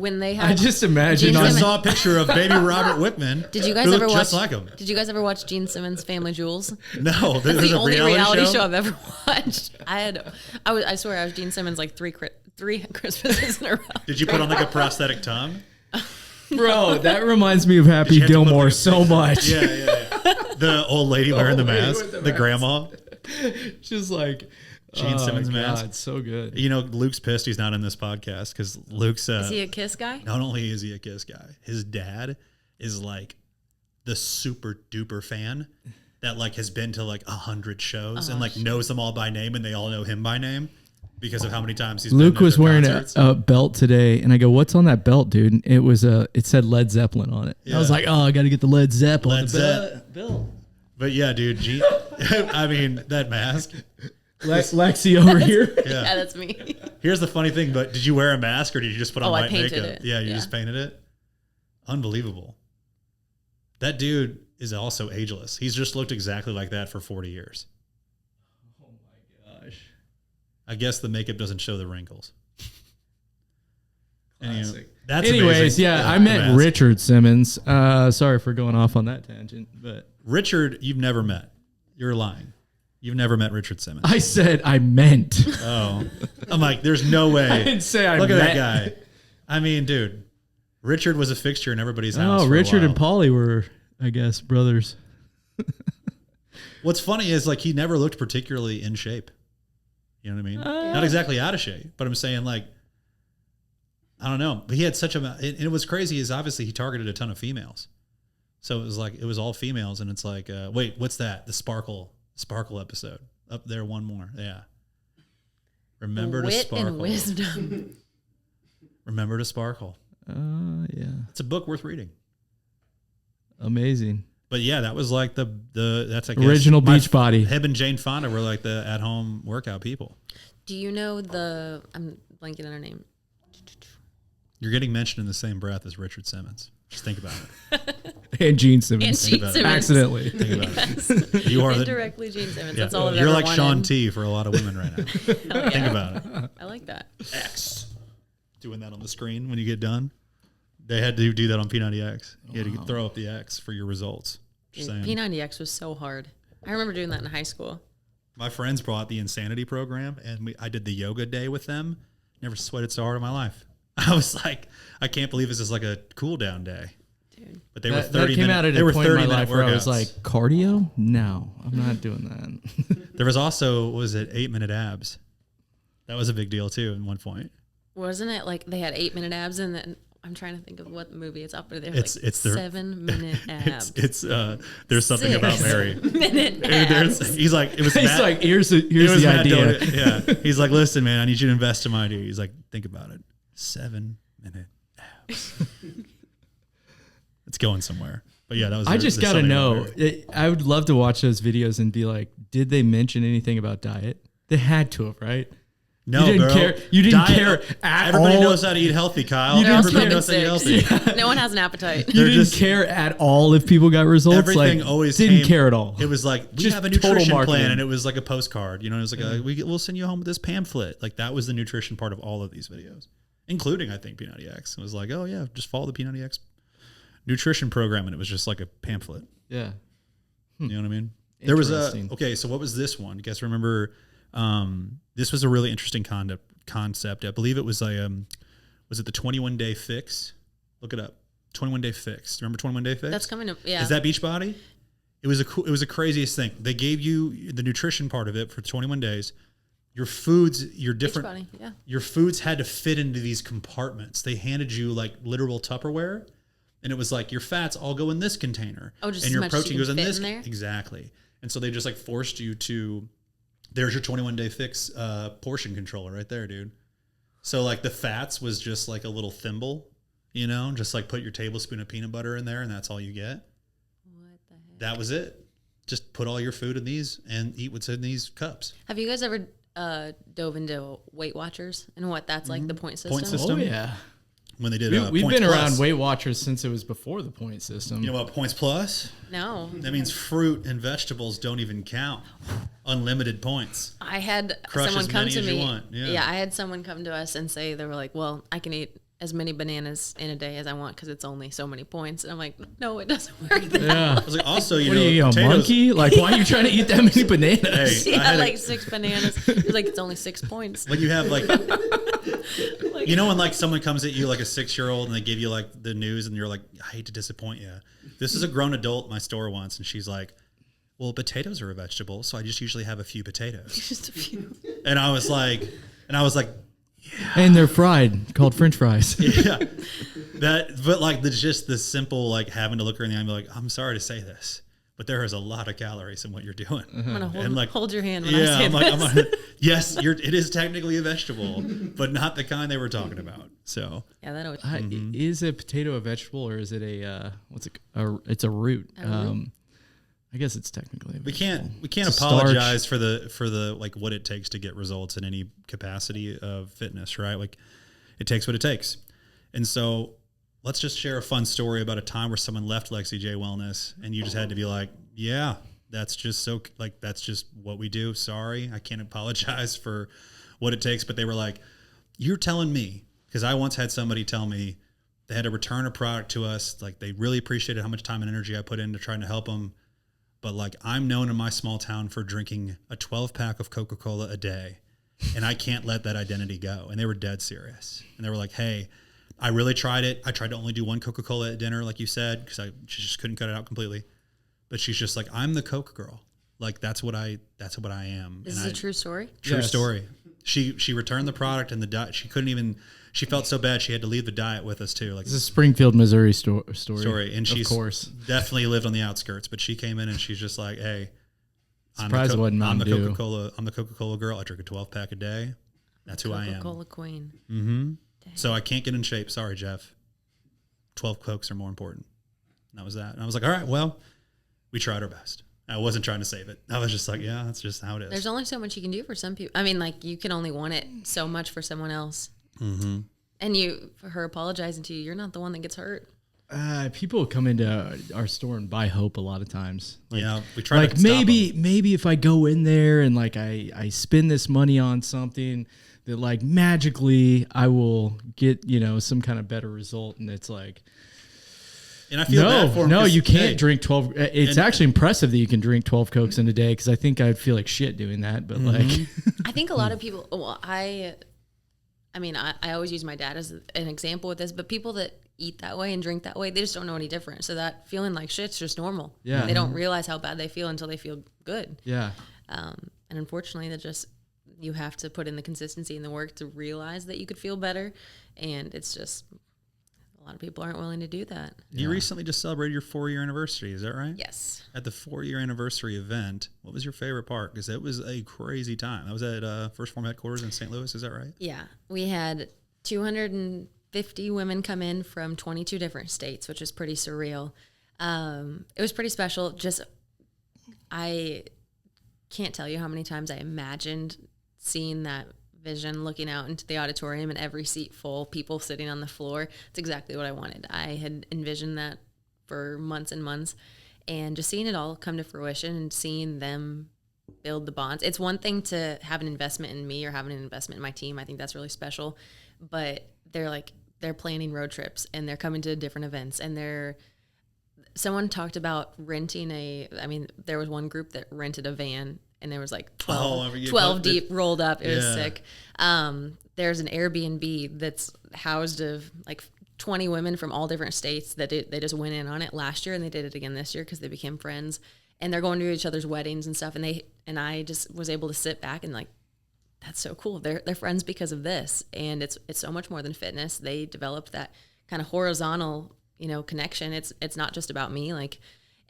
When they had I just imagine. Gene I Simmons- saw a picture of baby Robert Wickman. Did you guys who ever looked watch? just like him? Did you guys ever watch Gene Simmons' Family Jewels? No, That's there's the a only reality show show. I've ever watched. I swear I was Gene Simmons like three Christmases in a row. Did you put on like a prosthetic tongue? Bro, that reminds me of Did Happy you have to put, Gilmore like, a so much. Yeah. The old lady wearing the lady mask, with the the mask. grandma. Just like Gene Simmons my mask. God, so good. You know, Luke's pissed he's not in this podcast because Luke's. Is he a Kiss guy? Not only is he a Kiss guy, his dad is like the super duper fan that like has been to like 100 shows and like knows them all by name, and they all know him by name because of how many times he's. Luke been was to wearing concerts. a belt today, and I go, "What's on that belt, dude?" And it was it said Led Zeppelin on it. I was Yeah. like, "Oh, I got to get the Led Zeppelin Led Zepp. belt." But yeah, dude, I mean that mask. Lexi over here. Yeah, that's me. Here's the funny thing, but did you wear a mask or did you just put on I white painted makeup? it. Yeah, you Yeah. just painted it. Unbelievable. That dude is also ageless. He's just looked exactly like that for 40 years. Oh my gosh. I guess the makeup doesn't show the wrinkles. Classic. That's Anyways, amazing. yeah, I the met mask. Richard Simmons. Sorry for going off on that tangent, but Richard, you've never met. You're lying. You've never met Richard Simmons. I said I meant. Oh. I'm like, there's no way. I didn't say I Look meant. at that guy. I mean, dude, Richard was a fixture in everybody's house. Oh, for a Richard while. and Polly were, I guess, brothers. What's funny is like he never looked particularly in shape. You know what I mean? Not exactly out of shape, but I'm saying like, I don't know. But he had such a, and it was crazy is obviously he targeted a ton of females. So it was like, it was all females. And it's like, wait, what's that? The Sparkle episode up there. One more. Yeah. Remember to Wit sparkle. and wisdom. Remember to sparkle. Yeah. It's a book worth reading. Amazing. But yeah, that was like that's I guess Original Beachbody. Him and Jane Fonda were like the at home workout people. Do you know I'm blanking on her name. You're getting mentioned in the same breath as Richard Simmons. Just think about it. And Gene Simmons. And Gene about it. Simmons. Accidentally. Think about Yes. it. You are Indirectly Gene Simmons. yeah, That's all I've you're ever like wanted. Sean T for a lot of women right now. Hell Think yeah. about it. I like that. X. Doing that on the screen when you get done. They had to do that on P90X. You had to throw up the X for your results. Just saying. P90X was so hard. I remember doing that in high school. My friends brought the Insanity program, and I did the yoga day with them. Never sweated so hard in my life. I was like, I can't believe this is like a cool down day. Dude. But they were That 30 came minute, out at they a were point in 30 my minute life where I was workouts. like, cardio? No, I'm not doing that. There was also, was it 8-minute abs? That was a big deal too at one point. Wasn't it like they had 8-minute abs and then I'm trying to think of what movie it's up there. It's Like their 7-minute abs. It's there's something about Mary. 6-minute abs. He's like, it was He's Matt, like, here's it the was Matt idea. Dillon. Yeah. He's like, listen, man, I need you to invest in my idea. He's like, think about it. 7-minute abs. It's going somewhere. But yeah, that was. I just there's got to something know. about Mary. I would love to watch those videos and be like, did they mention anything about diet? They had to have, right? No, you didn't bro. care. You didn't Diet- care at Everybody all. knows how to eat healthy, Kyle. You didn't Everybody care. knows how to eat healthy. No one has an appetite. You They're didn't just- care at all if people got results. Everything like, always didn't came- care at all. It was like, we Just have a total nutrition marketing. plan, and it was like a postcard. You know, it was like, we'll send you home with this pamphlet. Like that was the nutrition part of all of these videos, including I think P90X. It was like, oh yeah, just follow the P90X nutrition program, and it was just like a pamphlet. Yeah. You know what I mean? There was a Interesting. okay. So what was this one? You guys remember? This was a really interesting concept. I believe it was was it the 21-day fix? Look it up. 21-day fix. Remember 21-day fix? That's coming up. Yeah. Is that Beachbody? It was a craziest thing. They gave you the nutrition part of it for 21 days. Your foods, your different, Beachbody, yeah. your foods had to fit into these compartments. They handed you like literal Tupperware, and it was like your fats all go in this container, Oh, just and as your much as protein you goes can in fit this in there? exactly. And so they just like forced you to, there's your 21-day fix portion controller right there, dude. So like the fats was just like a little thimble, you know, just like put your tablespoon of peanut butter in there and that's all you get. What the heck? That was it. Just put all your food in these and eat what's in these cups. Have you guys ever dove into Weight Watchers and what that's like, the point system? Point system? Oh yeah. When they did We've Points been around Plus. Weight Watchers since it was before the point system. You know what Points Plus? No. That means fruit and vegetables don't even count. Unlimited points. I had Crush someone as come many to as you me. want. Yeah. I had someone come to us and say, they were like, well, I can eat as many bananas in a day as I want because it's only so many points. And I'm like, no, it doesn't work that Yeah. I was like, also, you What know, are you, a potatoes, monkey? Like, why are you trying to eat that many bananas? Hey, He I had had like 6 bananas. He was like, it's only 6 points. when you have like, Like, you know, when like someone comes at you like a 6-year-old and they give you like the news and you're like, I hate to disappoint you. This is a grown adult in my store once, and she's like, well, potatoes are a vegetable, so I just usually have a few potatoes. just a few. And I was like, And they're fried, called French fries. yeah, but like just the simple like having to look her in the eye and be like, I'm sorry to say this, but there is a lot of calories in what you're doing. I'm gonna And like, hold your hand when I yeah, say I'm this. like, yes, it is technically a vegetable, but not the kind they were talking about. So Yeah, that always. Is a potato a vegetable or is it it's a root? I guess it's technically a we vegetable. can't It's a apologize for the like what it takes to get results in any capacity of fitness, right? Like it takes what it takes. And so let's just share a fun story about a time where someone left Lexi J Wellness and you just had to be like, yeah, that's just so like, that's just what we do. Sorry. I can't apologize for what it takes. But they were like, you're telling me, because I once had somebody tell me they had to return a product to us. Like they really appreciated how much time and energy I put into trying to help them. But like I'm known in my small town for drinking a 12-pack of Coca-Cola a day, and I can't let that identity go. And they were dead serious. And they were like, hey, I really tried it. I tried to only do one Coca-Cola at dinner, like you said, because I just couldn't cut it out completely. But she's just like, I'm the Coke girl. Like that's what I am. This is a true story. True Yes. story. She returned the product and the diet. She felt so bad she had to leave the diet with us too. Like It's a Springfield, Missouri story. And she's of course definitely lived on the outskirts, but she came in and she's just like, hey, Surprised it wasn't I'm the Mountain Dew. Coca-Cola. I'm the Coca-Cola girl. I drink a 12-pack a day. That's who I am. Coca-Cola queen. Mm-hmm. So I can't get in shape. Sorry, Jeff. 12 Cokes are more important. And that was that. And I was like, all right, well, we tried our best. I wasn't trying to save it. I was just like, yeah, that's just how it is. There's only so much you can do for some people. I mean, like you can only want it so much for someone else. Mm-hmm. And for her apologizing to you, you're not the one that gets hurt. People come into our store and buy hope a lot of times. Like, yeah, we try like to stop maybe if I go in there and like I spend this money on something that like magically I will get, some kind of better result. And it's like, and I feel bad for him. No, 'cause, you can't hey, drink 12. It's actually impressive that you can drink 12 Cokes in a day. Cause I think I'd feel like shit doing that, but like, I think a lot of people, well, I always use my dad as an example with this, but people that eat that way and drink that way, they just don't know any different. So that feeling like shit's just normal. Yeah. They don't realize how bad they feel until they feel good. yeah. And unfortunately, you have to put in the consistency and the work to realize that you could feel better. And it's just, a lot of people aren't willing to do that. You recently just celebrated your 4-year anniversary. Is that right? Yes. At the 4-year anniversary event, what was your favorite part? Because it was a crazy time. That was at First Form headquarters in St. Louis. Is that right? Yeah. We had 250 women come in from 22 different states, which is pretty surreal. It was pretty special. I can't tell you how many times I imagined seeing that vision, looking out into the auditorium and every seat full, people sitting on the floor. It's exactly what I wanted. I had envisioned that for months and months, and just seeing it all come to fruition and seeing them build the bonds. It's one thing to have an investment in me or having an investment in my team. I think that's really special, but they're planning road trips and they're coming to different events, and someone talked about renting there was one group that rented a van, and there was like 12 deep rolled up. It was sick. There's an Airbnb that's housed of like 20 women from all different states that they just went in on it last year, and they did it again this year because they became friends, and they're going to each other's weddings and stuff. And I just was able to sit back and like, that's so cool. They're friends because of this. And it's so much more than fitness. They developed that kind of horizontal, connection. It's not just about me. Like,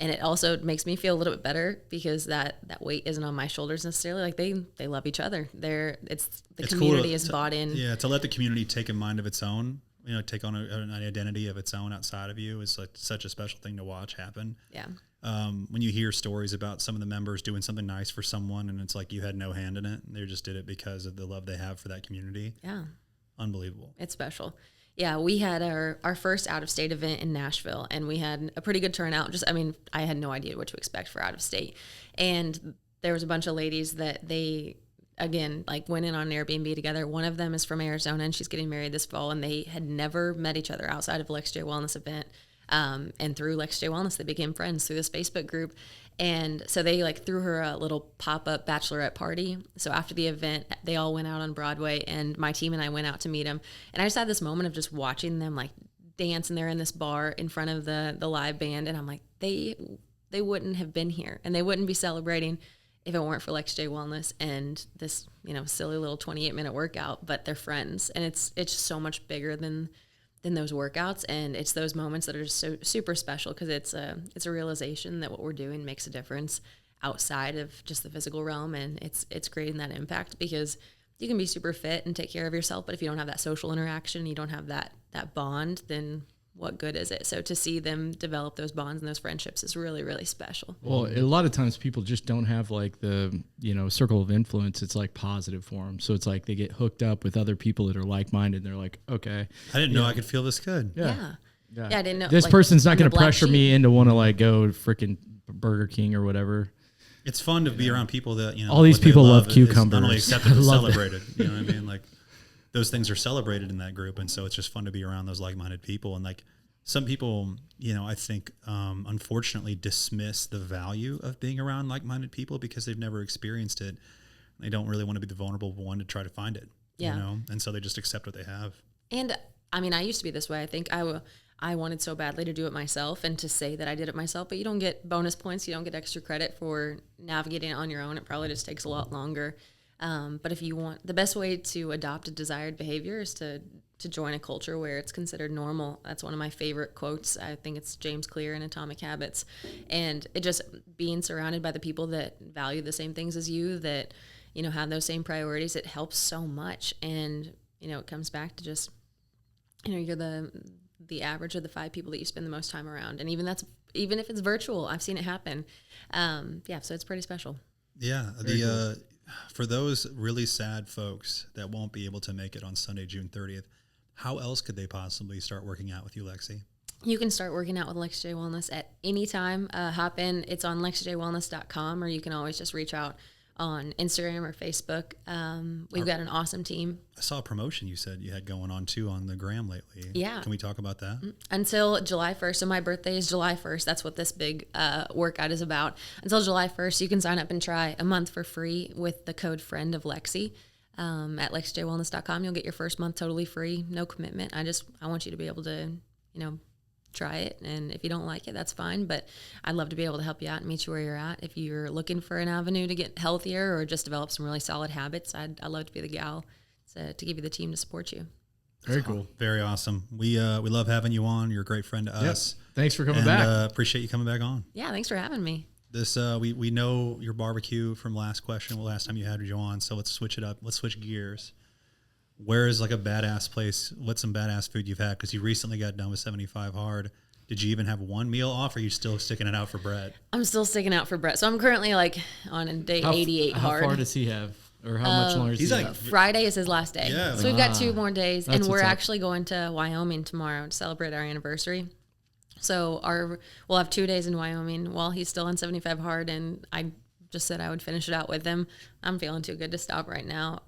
And it also makes me feel a little bit better because that weight isn't on my shoulders necessarily. Like they love each other. It's community cool is bought in. Yeah, to let the community take a mind of its own, take on an identity of its own outside of you is like such a special thing to watch happen. Yeah. When you hear stories about some of the members doing something nice for someone and it's like you had no hand in it, they just did it because of the love they have for that community. Yeah. Unbelievable. It's special. Yeah, we had our first out-of-state event in Nashville, and we had a pretty good turnout. I had no idea what to expect for out-of-state. And there was a bunch of ladies that they, again, like went in on an Airbnb together. One of them is from Arizona, and she's getting married this fall, and they had never met each other outside of Lexi J Wellness event. And through Lexi J Wellness, they became friends through this Facebook group. And so they like threw her a little pop-up bachelorette party. So after the event, they all went out on Broadway, and my team and I went out to meet them. And I just had this moment of just watching them like dance, and they're in this bar in front of the live band. And I'm like, they wouldn't have been here, and they wouldn't be celebrating if it weren't for Lexi J Wellness and this, silly little 28-minute workout. But they're friends, and it's just so much bigger than those workouts, and it's those moments that are just so super special because it's a realization that what we're doing makes a difference outside of just the physical realm, and it's creating that impact because you can be super fit and take care of yourself, but if you don't have that social interaction, you don't have that bond, then what good is it? So to see them develop those bonds and those friendships is really, really special. Well, a lot of times people just don't have like the, circle of influence. It's like positive for them. So it's like they get hooked up with other people that are like-minded. And they're like, okay. I didn't know I could feel this good. Yeah, I didn't know. This person's not going to pressure me into want to like go freaking Burger King or whatever. It's fun to be around people that, all these people love cucumbers. Not only accepted but celebrated. You know what I mean? Like those things are celebrated in that group. And so it's just fun to be around those like-minded people. And like some people, I think, unfortunately dismiss the value of being around like-minded people because they've never experienced it. They don't really want to be the vulnerable one to try to find it. Yeah. And so they just accept what they have. And I used to be this way. I think I wanted so badly to do it myself and to say that I did it myself, but you don't get bonus points. You don't get extra credit for navigating it on your own. It probably just takes a lot longer. But if you want, the best way to adopt a desired behavior is to join a culture where it's considered normal. That's one of my favorite quotes. I think it's James Clear in Atomic Habits. And it just being surrounded by the people that value the same things as you, that, have those same priorities, it helps so much. And, it comes back to just, you're the average of the 5 people that you spend the most time around. And even if it's virtual, I've seen it happen. So it's pretty special. Yeah. For those really sad folks that won't be able to make it on Sunday, June 30th, how else could they possibly start working out with you, Lexi? You can start working out with Lexi J Wellness at any time. Hop in. It's on lexijwellness.com, or you can always just reach out on Instagram or Facebook. We've got an awesome team. I saw a promotion you said you had going on too on the gram lately. Yeah. Can we talk about that? Until July 1st. So my birthday is July 1st. That's what this big workout is about. Until July 1st, you can sign up and try a month for free with the code FRIEND of Lexi. At lexijwellness.com. You'll get your first month totally free, no commitment. I want you to be able to, try it. And if you don't like it, that's fine. But I'd love to be able to help you out and meet you where you're at. If you're looking for an avenue to get healthier or just develop some really solid habits, I'd love to be the gal to give you the team to support you. Very cool. Very awesome. We love having you on. You're a great friend to us. Thanks for coming back. Appreciate you coming back on. Yeah, thanks for having me. This we know your barbecue from last time you had you on, so let's switch it up. Let's switch gears. Where is like a badass place? What's some badass food you've had? Because you recently got done with 75 hard. Did you even have one meal off, or are you still sticking it out for Brett? I'm still sticking out for Brett. So I'm currently like on a day 88 hard. How far does he have? Or how much longer does he have? Friday is his last day. Yeah, so we've got 2 more days, and we're what's up. actually going to Wyoming tomorrow to celebrate our anniversary. So we'll have 2 days in Wyoming while he's still on 75 hard, and I just said I would finish it out with him. I'm feeling too good to stop right now.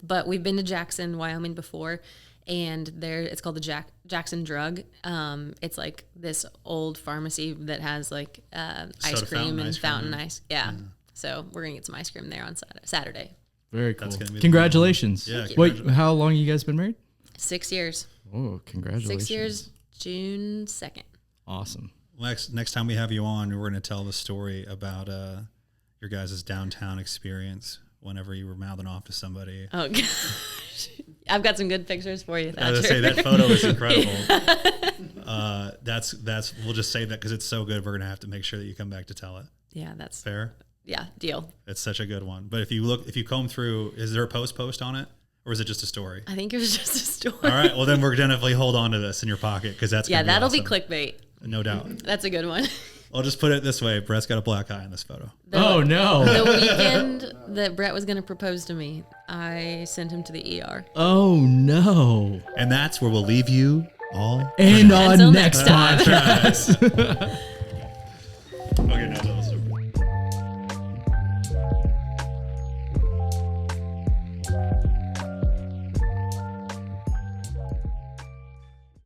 But we've been to Jackson, Wyoming before, and it's called the Jackson Drug. It's like this old pharmacy that has like ice cream and fountain ice. Yeah. So we're gonna get some ice cream there on Saturday. Very cool. That's Congratulations. Yeah. Wait, how long you guys been married? 6 years. Oh, congratulations. 6 years, June 2nd. Awesome. Next time we have you on, we're going to tell the story about your guys' downtown experience whenever you were mouthing off to somebody. Oh, gosh. I've got some good pictures for you, Thatcher. I was going to say, that photo is incredible. That's we'll just save that because it's so good. We're gonna have to make sure that you come back to tell it. Yeah, that's Fair. Yeah, deal. It's such a good one. But if you comb through, is there a post on it, or is it just a story? I think it was just a story. All right. Well, then we're definitely hold on to this in your pocket because that's that'll awesome. be clickbait. No doubt. That's a good one. I'll just put it this way: Brett's got a black eye in this photo. Oh no! The weekend that Brett was going to propose to me, I sent him to the ER. Oh no! And that's where we'll leave you all. And Until on next next time. podcast.